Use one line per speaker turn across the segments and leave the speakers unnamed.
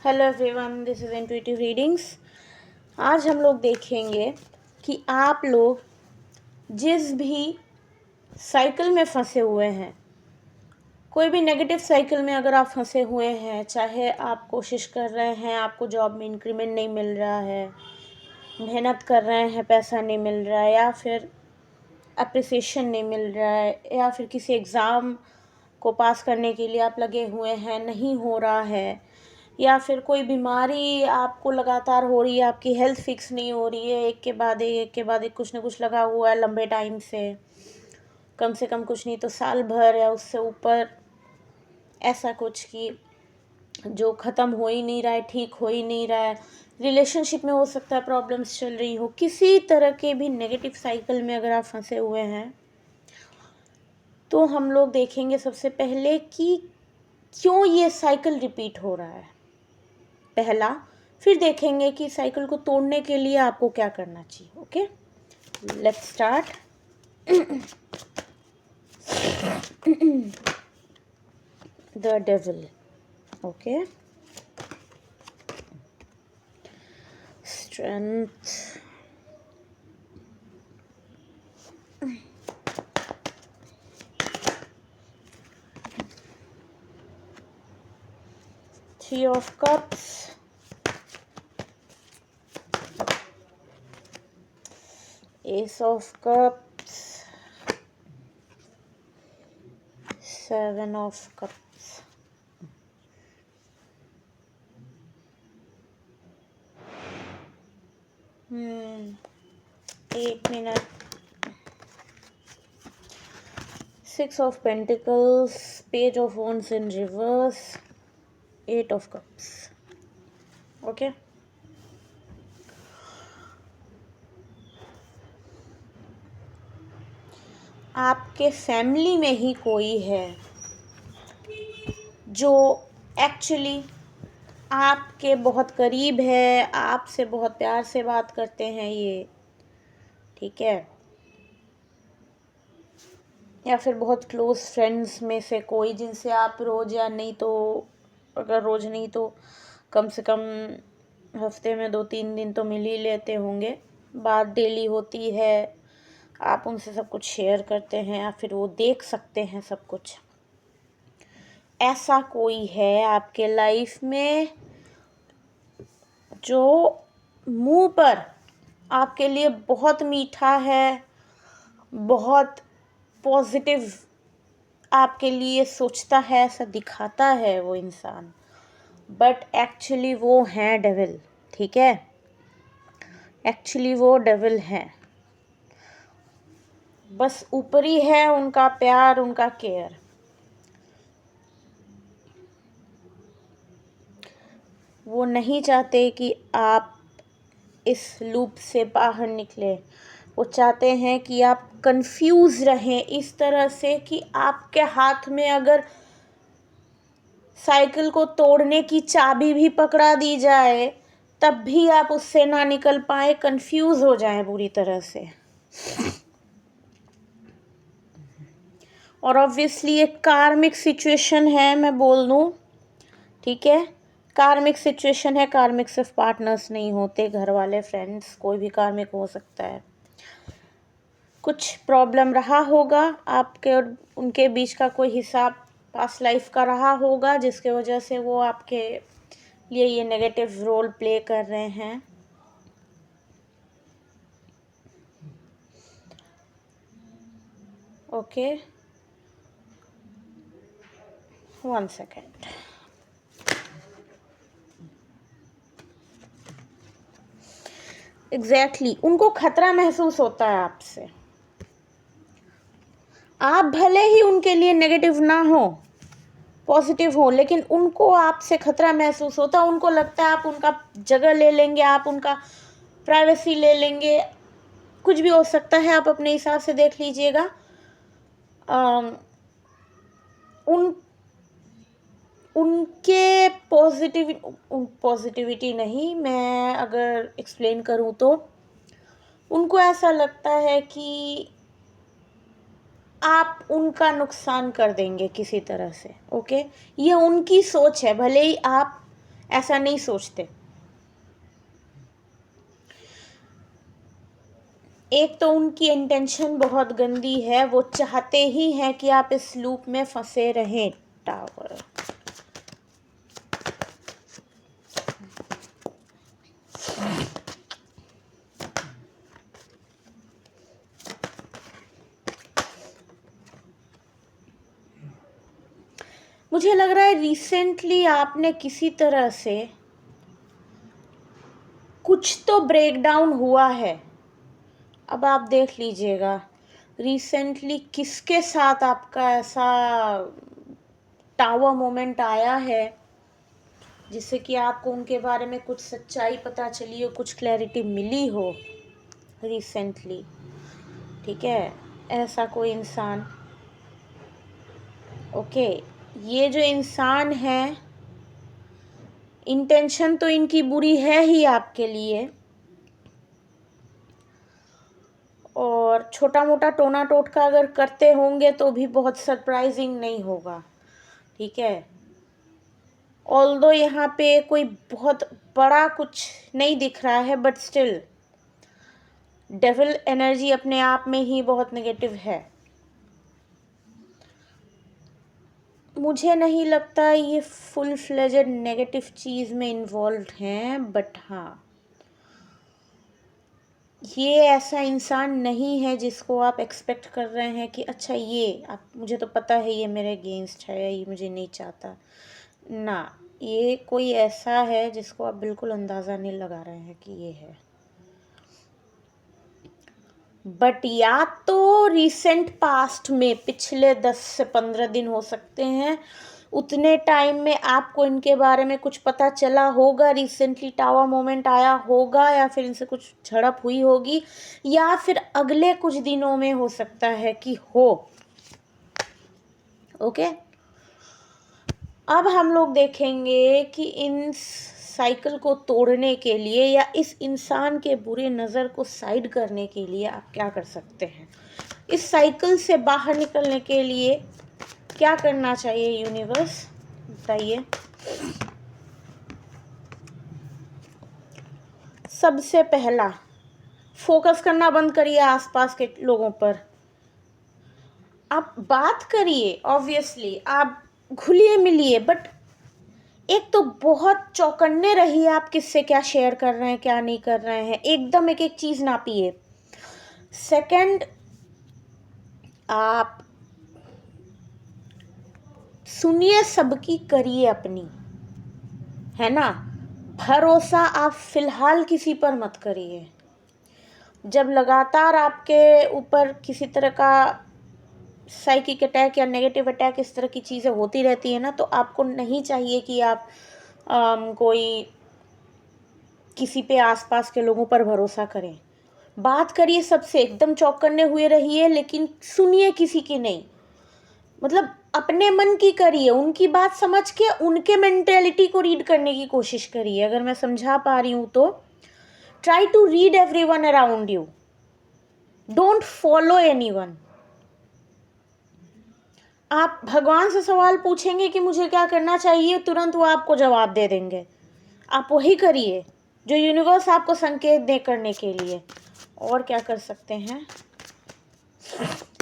Hello everyone, this is intuitive readings. आज हम लोग देखेंगे कि आप लोग जिस भी साइकिल में फंसे हुए हैं, कोई भी नेगेटिव साइकिल में अगर आप फंसे हुए हैं, चाहे आप कोशिश कर रहे हैं, आपको जॉब में इंक्रीमेंट नहीं मिल रहा है, मेहनत कर रहे हैं, पैसा नहीं मिल रहा है, या फिर अप्रिसिएशन नहीं मिल रहा है, या फिर किसी एग्ज़ाम को पास करने के लिए आप लगे हुए हैं, नहीं हो रहा है, या फिर कोई बीमारी आपको लगातार हो रही है, आपकी हेल्थ फिक्स नहीं हो रही है, एक के बाद एक कुछ ना कुछ लगा हुआ है लंबे टाइम से कम कुछ नहीं तो साल भर या उससे ऊपर, ऐसा कुछ कि जो ख़त्म हो ही नहीं रहा है, ठीक हो ही नहीं रहा है। रिलेशनशिप में हो सकता है प्रॉब्लम्स चल रही हो, किसी तरह के भी नेगेटिव साइकिल में अगर आप फंसे हुए हैं, तो हम लोग देखेंगे सबसे पहले कि क्यों ये साइकिल रिपीट हो रहा है, पहला। फिर देखेंगे कि साइकिल को तोड़ने के लिए आपको क्या करना चाहिए। Okay, let's start. The devil. Okay, strength, three of cups, ace of cups, seven of cups. एक minute. Six of pentacles, page of wands in reverse, eight of cups. Okay, आपके फैमिली में ही कोई है जो एक्चुअली आपके बहुत करीब है, आपसे बहुत प्यार से बात करते हैं ये, ठीक है, या फिर बहुत क्लोज फ्रेंड्स में से कोई जिनसे आप रोज़, या नहीं तो अगर रोज़ नहीं तो कम से कम हफ्ते में 2-3 दिन तो मिल ही लेते होंगे, बात डेली होती है, आप उनसे सब कुछ शेयर करते हैं, या फिर वो देख सकते हैं सब कुछ। ऐसा कोई है आपके लाइफ में जो मुंह पर आपके लिए बहुत मीठा है, बहुत पॉजिटिव आपके लिए सोचता है, ऐसा दिखाता है वो इंसान, बट एक्चुअली वो है डेविल, ठीक है, एक्चुअली वो डेविल है। बस ऊपरी है उनका प्यार, उनका केयर। वो नहीं चाहते कि आप इस लूप से बाहर निकले। वो चाहते हैं कि आप कंफ्यूज रहें इस तरह से कि आपके हाथ में अगर साइकिल को तोड़ने की चाबी भी पकड़ा दी जाए, तब भी आप उससे ना निकल पाए, कंफ्यूज हो जाएं बुरी तरह से। और ऑब्वियसली एक कार्मिक सिचुएशन है, मैं बोल दूं, ठीक है, कार्मिक सिचुएशन है। कार्मिक सिर्फ पार्टनर्स नहीं होते, घर वाले, फ्रेंड्स, कोई भी कार्मिक हो सकता है। कुछ प्रॉब्लम रहा होगा आपके और उनके बीच का, कोई हिसाब पास्ट लाइफ का रहा होगा, जिसके वजह से वो आपके लिए ये नेगेटिव रोल प्ले कर रहे हैं। Okay, 1 second. एग्जैक्टली, उनको खतरा महसूस होता है आपसे। आप भले ही उनके लिए नेगेटिव ना हो, पॉजिटिव हो, लेकिन उनको आपसे खतरा महसूस होता है। उनको लगता है आप उनका जगह ले लेंगे, आप उनका प्राइवेसी ले लेंगे, कुछ भी हो सकता है, आप अपने हिसाब से देख लीजिएगा। उनके पॉजिटिविटी नहीं, मैं अगर एक्सप्लेन करूँ तो उनको ऐसा लगता है कि आप उनका नुकसान कर देंगे किसी तरह से। ओके, ये उनकी सोच है, भले ही आप ऐसा नहीं सोचते। एक तो उनकी इंटेंशन बहुत गंदी है, वो चाहते ही हैं कि आप इस लूप में फंसे रहें। टावर, मुझे लग रहा है रिसेंटली आपने किसी तरह से कुछ तो ब्रेकडाउन हुआ है। अब आप देख लीजिएगा रिसेंटली किसके साथ आपका ऐसा टावर मोमेंट आया है जिससे कि आपको उनके बारे में कुछ सच्चाई पता चली हो, कुछ क्लैरिटी मिली हो रिसेंटली। ठीक है, ऐसा कोई इंसान। ओके, ये जो इंसान है, इंटेंशन तो इनकी बुरी है ही आपके लिए, और छोटा मोटा टोना टोटका अगर करते होंगे तो भी बहुत सरप्राइजिंग नहीं होगा। ठीक है, ऑल्दो यहाँ पे कोई बहुत बड़ा कुछ नहीं दिख रहा है, बट स्टिल डेविल एनर्जी अपने आप में ही बहुत नेगेटिव है। मुझे नहीं लगता ये फुल फ्लेजेड नेगेटिव चीज़ में इन्वॉल्व हैं, बट हाँ, ये ऐसा इंसान नहीं है जिसको आप एक्सपेक्ट कर रहे हैं कि अच्छा ये आप, मुझे तो पता है ये मेरे अगेंस्ट है, ये मुझे नहीं चाहता ना। ये कोई ऐसा है जिसको आप बिल्कुल अंदाज़ा नहीं लगा रहे हैं कि ये है। बट या तो रिसेंट पास्ट में पिछले 10 से 15 दिन हो सकते हैं, उतने टाइम में आपको इनके बारे में कुछ पता चला होगा, रिसेंटली टावर मोमेंट आया होगा, या फिर इनसे कुछ झड़प हुई होगी, या फिर अगले कुछ दिनों में हो सकता है कि हो। ओके, अब हम लोग देखेंगे कि इन साइकिल को तोड़ने के लिए या इस इंसान के बुरे नज़र को साइड करने के लिए आप क्या कर सकते हैं। इस साइकिल से बाहर निकलने के लिए क्या करना चाहिए यूनिवर्स, बताइए। सबसे पहला, फोकस करना बंद करिए आसपास के लोगों पर। आप बात करिए, ऑब्वियसली आप घुलिए मिलिए, बट एक तो बहुत चौकन्ने रहिए आप किससे क्या शेयर कर रहे हैं, क्या नहीं कर रहे हैं, एकदम एक एक चीज़ नापिए। सेकंड, आप सुनिए सबकी, करिए अपनी, है ना। भरोसा आप फिलहाल किसी पर मत करिए। जब लगातार आपके ऊपर किसी तरह का साइकिक अटैक या नेगेटिव अटैक, इस तरह की चीज़ें होती रहती है ना, तो आपको नहीं चाहिए कि आप कोई किसी पे आसपास के लोगों पर भरोसा करें। बात करिए सबसे, एकदम चौकन्ने हुए रहिए, लेकिन सुनिए किसी की नहीं। मतलब अपने मन की करिए, उनकी बात समझ के उनके मेंटेलिटी को रीड करने की कोशिश करिए। अगर मैं समझा पा रही हूँ तो try to read everyone around you, don't follow anyone. आप भगवान से सवाल पूछेंगे कि मुझे क्या करना चाहिए, तुरंत वो आपको जवाब दे देंगे। आप वही करिए जो यूनिवर्स आपको संकेत दे करने के लिए। और क्या कर सकते हैं,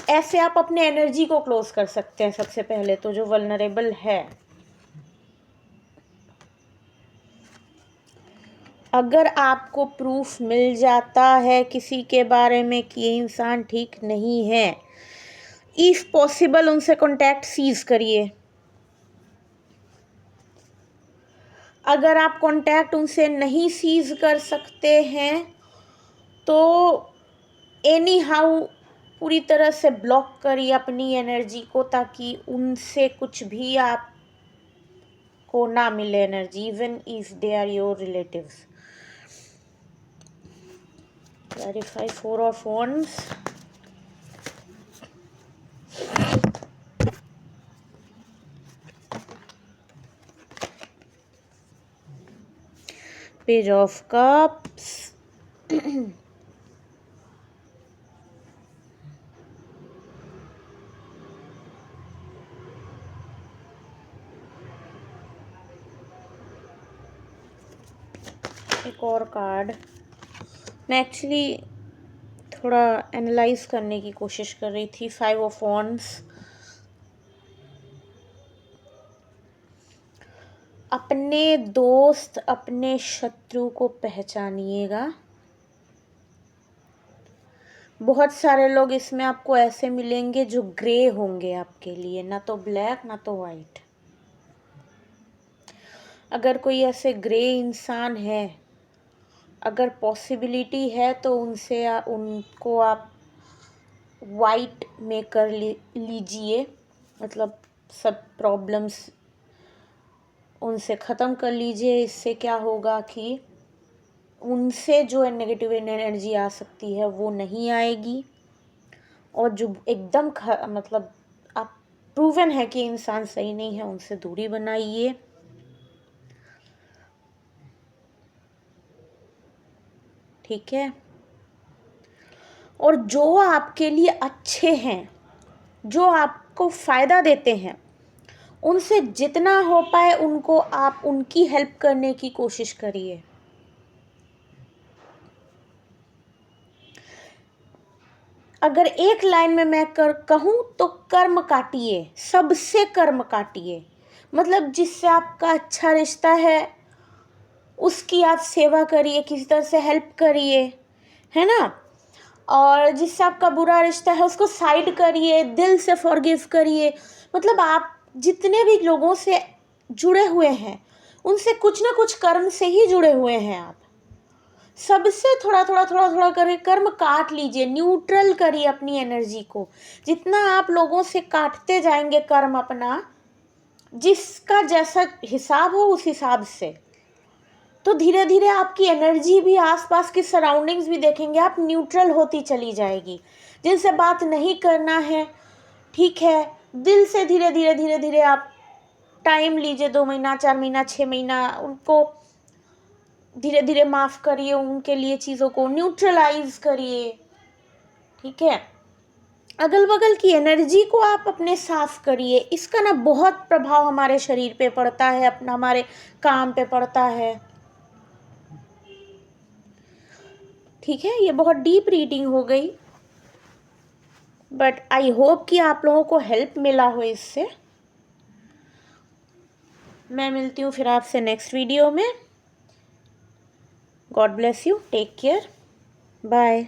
ऐसे आप अपने एनर्जी को क्लोज कर सकते हैं। सबसे पहले तो जो वल्नरेबल है, अगर आपको प्रूफ मिल जाता है किसी के बारे में कि ये इंसान ठीक नहीं है, इफ पॉसिबल उनसे कांटेक्ट सीज करिए। अगर आप कांटेक्ट उनसे नहीं सीज कर सकते हैं तो एनी हाउ पूरी तरह से ब्लॉक करिए अपनी एनर्जी को, ताकि उनसे कुछ भी आप को ना मिले energy, even if they are your relatives. Clarify 4 of wands, page of cups, एक और कार्ड। मैं एक्चुअली थोड़ा एनालाइज करने की कोशिश कर रही थी। 5 ऑफ वॉन्ड्स। अपने दोस्त अपने शत्रु को पहचानिएगा। बहुत सारे लोग इसमें आपको ऐसे मिलेंगे जो ग्रे होंगे आपके लिए, ना तो ब्लैक ना तो वाइट। अगर कोई ऐसे ग्रे इंसान है, अगर पॉसिबिलिटी है तो उनको आप वाइट में कर लीजिए। मतलब सब प्रॉब्लम्स उनसे ख़त्म कर लीजिए। इससे क्या होगा कि उनसे जो नेगेटिव एनर्जी आ सकती है वो नहीं आएगी, और जो एकदम मतलब आप प्रूवन है कि इंसान सही नहीं है, उनसे दूरी बनाइए। ठीक है। और जो आपके लिए अच्छे हैं, जो आपको फ़ायदा देते हैं, उनसे जितना हो पाए उनको आप उनकी हेल्प करने की कोशिश करिए। अगर एक लाइन में मैं कहूँ तो कर्म काटिए, सबसे कर्म काटिए। मतलब जिससे आपका अच्छा रिश्ता है उसकी आप सेवा करिए, किसी तरह से हेल्प करिए, है ना। और जिससे आपका बुरा रिश्ता है उसको साइड करिए, दिल से फॉरगिव करिए। मतलब आप जितने भी लोगों से जुड़े हुए हैं उनसे कुछ ना कुछ कर्म से ही जुड़े हुए हैं। आप सबसे थोड़ा थोड़ा थोड़ा थोड़ा करके कर्म काट लीजिए, न्यूट्रल करिए अपनी एनर्जी को। जितना आप लोगों से काटते जाएंगे कर्म अपना, जिसका जैसा हिसाब हो उस हिसाब से, तो धीरे धीरे आपकी एनर्जी भी, आसपास की सराउंडिंग्स भी देखेंगे आप, न्यूट्रल होती चली जाएगी। जिनसे बात नहीं करना है, ठीक है, दिल से धीरे धीरे धीरे धीरे आप टाइम लीजिए, 2 महीना 4 महीना 6 महीना, उनको धीरे धीरे माफ़ करिए, उनके लिए चीज़ों को न्यूट्रलाइज करिए। ठीक है। अगल बगल की एनर्जी को आप अपने साफ करिए। इसका ना बहुत प्रभाव हमारे शरीर पे पड़ता है, अपना हमारे काम पे पड़ता है। ठीक है। ये बहुत डीप रीडिंग हो गई, बट आई होप कि आप लोगों को हेल्प मिला हो इससे। मैं मिलती हूँ फिर आपसे नेक्स्ट वीडियो में। God bless you, take care, bye.